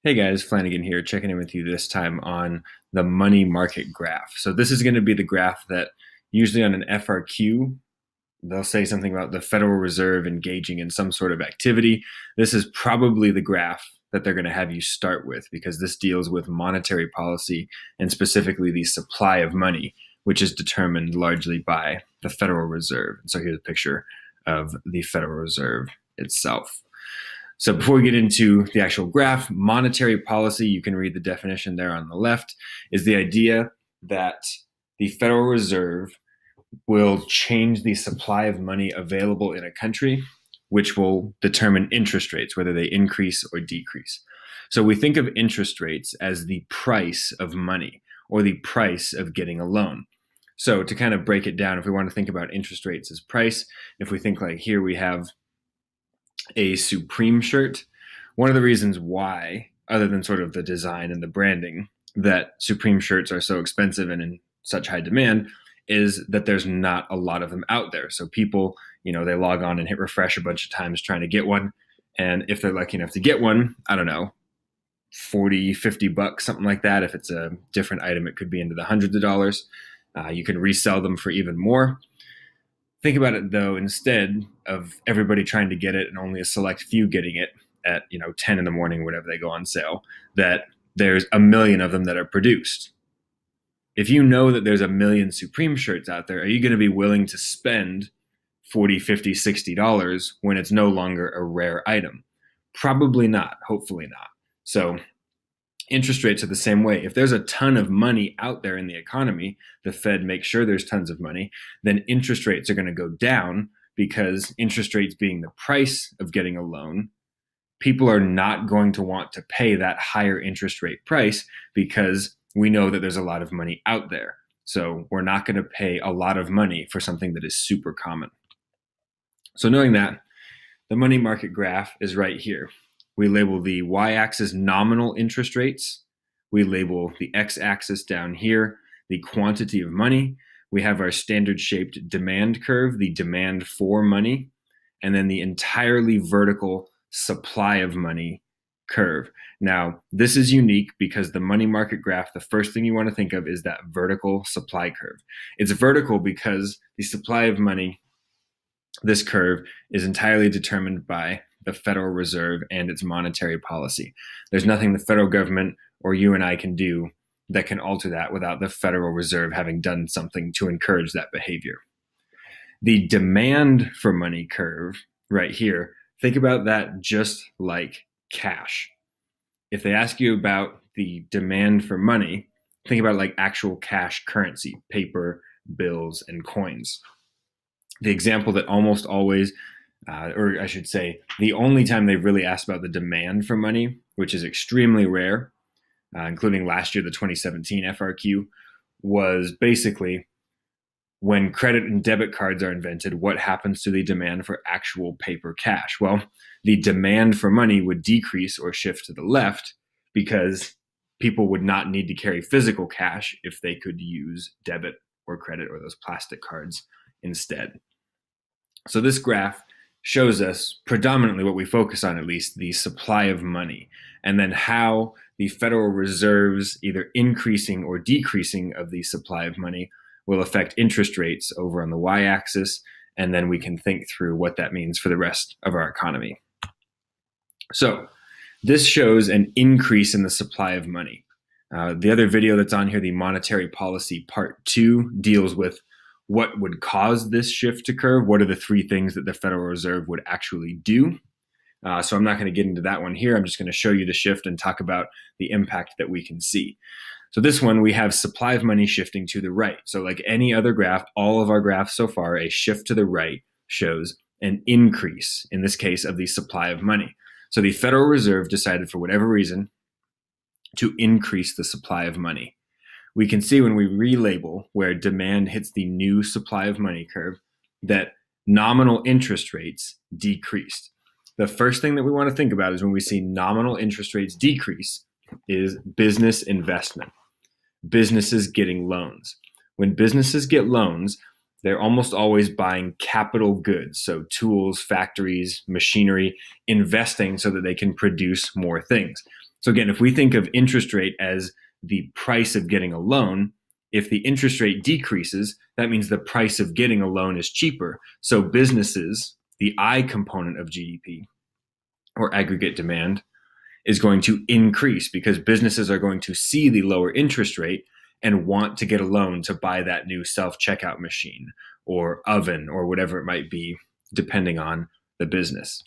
Hey guys, Flanagan here, checking in with you this time on the money market graph. So this is going to be the graph that usually on an FRQ, they'll say something about the Federal Reserve engaging in some sort of activity. This is probably the graph that they're going to have you start with because this deals with monetary policy and specifically the supply of money, which is determined largely by the Federal Reserve. So here's a picture of the Federal Reserve itself. So before we get into the actual graph, monetary policy, you can read the definition there on the left, is the idea that the Federal Reserve will change the supply of money available in a country, which will determine interest rates, whether they increase or decrease. So we think of interest rates as the price of money or the price of getting a loan. So to kind of break it down, if we want to think about interest rates as price, if we think like here we have a Supreme shirt. One of the reasons why, other than sort of the design and the branding, that Supreme shirts are so expensive and in such high demand is that there's not a lot of them out there. So people, they log on and hit refresh a bunch of times trying to get one. And if they're lucky enough to get one, I don't know, 40, 50 bucks, something like that. If it's a different item, it could be into the hundreds of dollars. You can resell them for even more. Think about it though, instead of everybody trying to get it and only a select few getting it at 10 in the morning, whenever they go on sale, that there's a million of them that are produced. If you know that there's a million Supreme shirts out there, are you going to be willing to spend 40, 50, $60 when it's no longer a rare item? Probably not, hopefully not. So interest rates are the same way. If there's a ton of money out there in the economy, the Fed makes sure there's tons of money, then interest rates are going to go down because interest rates being the price of getting a loan, people are not going to want to pay that higher interest rate price because we know that there's a lot of money out there. So we're not going to pay a lot of money for something that is super common. So knowing that, the money market graph is right here. We label the y-axis nominal interest rates. We label the x-axis down here the quantity of money. We have our standard shaped demand curve, the demand for money, and then the entirely vertical supply of money curve. Now, this is unique because the money market graph, the first thing you want to think of is that vertical supply curve. It's vertical because the supply of money, this curve, is entirely determined by the Federal Reserve and its monetary policy. There's nothing the federal government or you and I can do that can alter that without the Federal Reserve having done something to encourage that behavior. The demand for money curve right here, think about that just like cash. If they ask you about the demand for money, think about like actual cash currency, paper, bills, and coins. The example that almost always or I should say, the only time they've really asked about the demand for money, which is extremely rare, including last year, the 2017 FRQ, was basically when credit and debit cards are invented, what happens to the demand for actual paper cash? Well, the demand for money would decrease or shift to the left because people would not need to carry physical cash if they could use debit or credit or those plastic cards instead. So this graph shows us predominantly what we focus on, at least, the supply of money, and then how the Federal Reserve's either increasing or decreasing of the supply of money will affect interest rates over on the y-axis, and then we can think through what that means for the rest of our economy. So this shows an increase in the supply of money. The other video that's on here, the monetary policy part 2, deals with what would cause this shift to occur. What are the 3 things that the Federal Reserve would actually do? So I'm not going to get into that one here. I'm just going to show you the shift and talk about the impact that we can see. So this one, we have supply of money shifting to the right. So like any other graph, all of our graphs so far, a shift to the right shows an increase, in this case, of the supply of money. So the Federal Reserve decided, for whatever reason, to increase the supply of money. We can see when we relabel where demand hits the new supply of money curve that nominal interest rates decreased. The first thing that we want to think about is when we see nominal interest rates decrease is business investment, businesses getting loans. When businesses get loans, they're almost always buying capital goods, so tools, factories, machinery, investing so that they can produce more things. So again, if we think of interest rate as the price of getting a loan, if the interest rate decreases, that means the price of getting a loan is cheaper. So businesses, the I component of GDP or aggregate demand, is going to increase because businesses are going to see the lower interest rate and want to get a loan to buy that new self-checkout machine or oven or whatever it might be, depending on the business.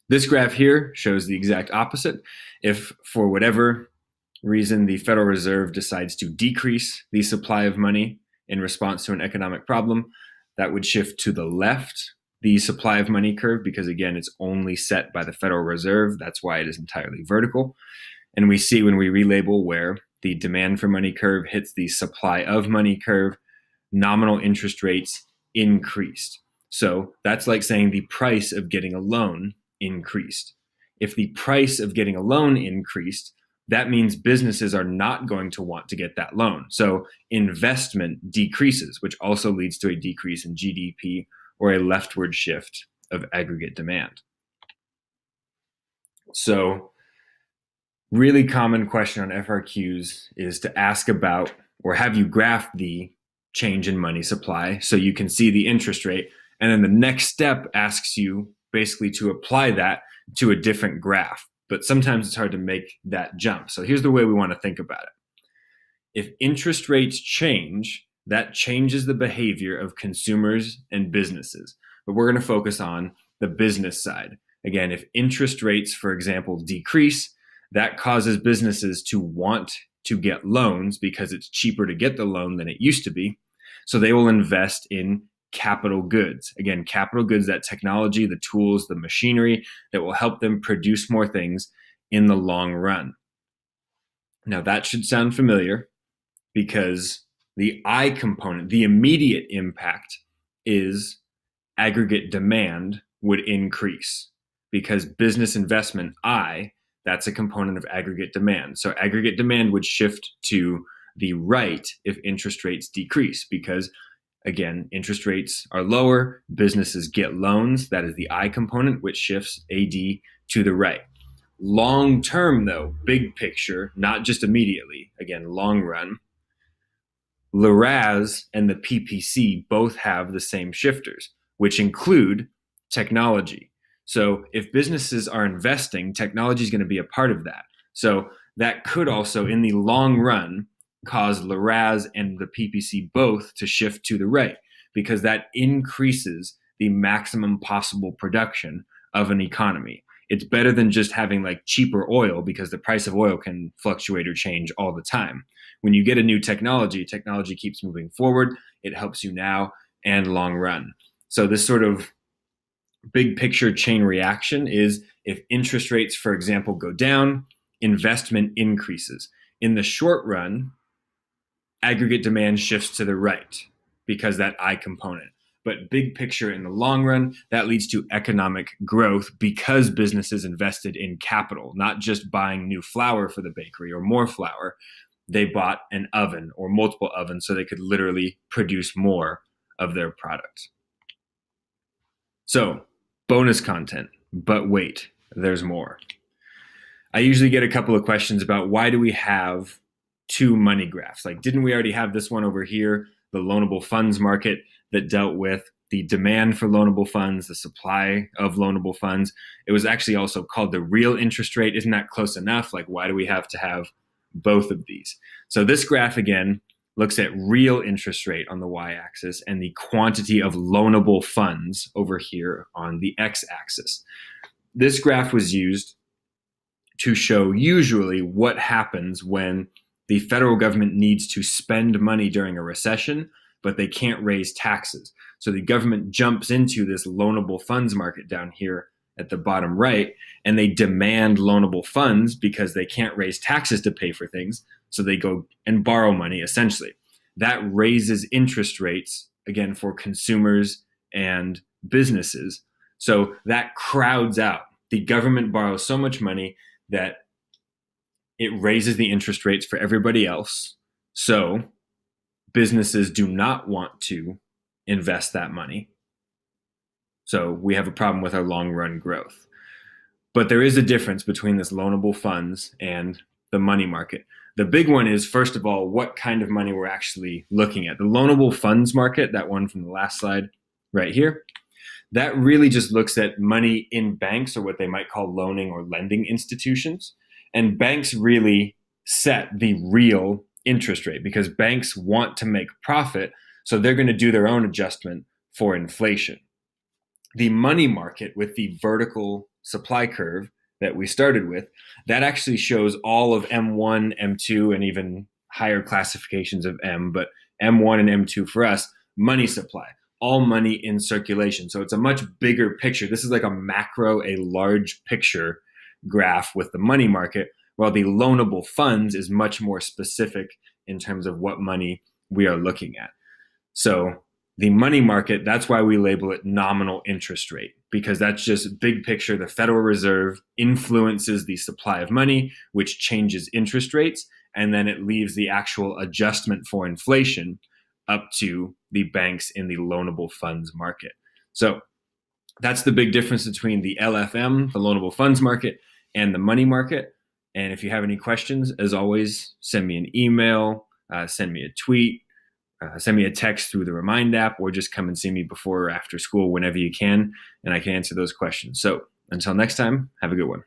This graph here shows the exact opposite. If for whatever reason the Federal Reserve decides to decrease the supply of money in response to an economic problem, that would shift to the left, the supply of money curve, because again, it's only set by the Federal Reserve. That's why it is entirely vertical. And we see when we relabel where the demand for money curve hits the supply of money curve, nominal interest rates increased. So that's like saying the price of getting a loan increased. If the price of getting a loan increased, that means businesses are not going to want to get that loan. So investment decreases, which also leads to a decrease in GDP or a leftward shift of aggregate demand. So really common question on FRQs is to ask about or have you graph the change in money supply so you can see the interest rate. And then the next step asks you basically to apply that to a different graph. But sometimes it's hard to make that jump. So here's the way we want to think about it. If interest rates change, that changes the behavior of consumers and businesses. But we're going to focus on the business side. Again, if interest rates, for example, decrease, that causes businesses to want to get loans because it's cheaper to get the loan than it used to be. So they will invest in capital goods. Again, capital goods, that technology, the tools, the machinery that will help them produce more things in the long run. Now that should sound familiar because the I component, the immediate impact is aggregate demand would increase because business investment, that's a component of aggregate demand. So aggregate demand would shift to the right if interest rates decrease because again, interest rates are lower, businesses get loans. That is the I component, which shifts AD to the right. Long term, though, big picture, not just immediately, again, long run, LRAS and the PPC both have the same shifters, which include technology. So if businesses are investing, technology is going to be a part of that. So that could also, in the long run, cause LRAS and the PPC both to shift to the right because that increases the maximum possible production of an economy. It's better than just having like cheaper oil because the price of oil can fluctuate or change all the time. When you get a new technology keeps moving forward. It helps you now and long run. So this sort of big picture chain reaction is if interest rates, for example, go down, investment increases. In the short run, aggregate demand shifts to the right because that I component. But big picture in the long run, that leads to economic growth because businesses invested in capital, not just buying new flour for the bakery or more flour. They bought an oven or multiple ovens so they could literally produce more of their product. So, bonus content, but wait, there's more. I usually get a couple of questions about why do we have two money graphs? Like, didn't we already have this one over here, the loanable funds market that dealt with the demand for loanable funds, the supply of loanable funds? It was actually also called the real interest rate. Isn't that close enough? Like, why do we have to have both of these? So this graph, again, looks at real interest rate on the y-axis and the quantity of loanable funds over here on the x-axis. This graph was used to show usually what happens when the federal government needs to spend money during a recession, but they can't raise taxes. So the government jumps into this loanable funds market down here at the bottom right, and they demand loanable funds because they can't raise taxes to pay for things. So they go and borrow money, essentially. That raises interest rates, again, for consumers and businesses. So that crowds out. The government borrows so much money that it raises the interest rates for everybody else. So businesses do not want to invest that money. So we have a problem with our long run growth. But there is a difference between this loanable funds and the money market. The big one is, first of all, what kind of money we're actually looking at. The loanable funds market, that one from the last slide right here, that really just looks at money in banks, or what they might call loaning or lending institutions. And banks really set the real interest rate because banks want to make profit. So they're going to do their own adjustment for inflation. The money market with the vertical supply curve that we started with, that actually shows all of M1, M2, and even higher classifications of M, but M1 and M2 for us, money supply, all money in circulation. So it's a much bigger picture. This is like a macro, a large picture graph with the money market, while the loanable funds is much more specific in terms of what money we are looking at. So the money market, that's why we label it nominal interest rate, because that's just big picture. The Federal Reserve influences the supply of money, which changes interest rates, and then it leaves the actual adjustment for inflation up to the banks in the loanable funds market. So that's the big difference between the LFM, the loanable funds market, and the money market. And if you have any questions, as always, send me an email, send me a tweet, send me a text through the Remind app, or just come and see me before or after school whenever you can, and I can answer those questions. So until next time, have a good one.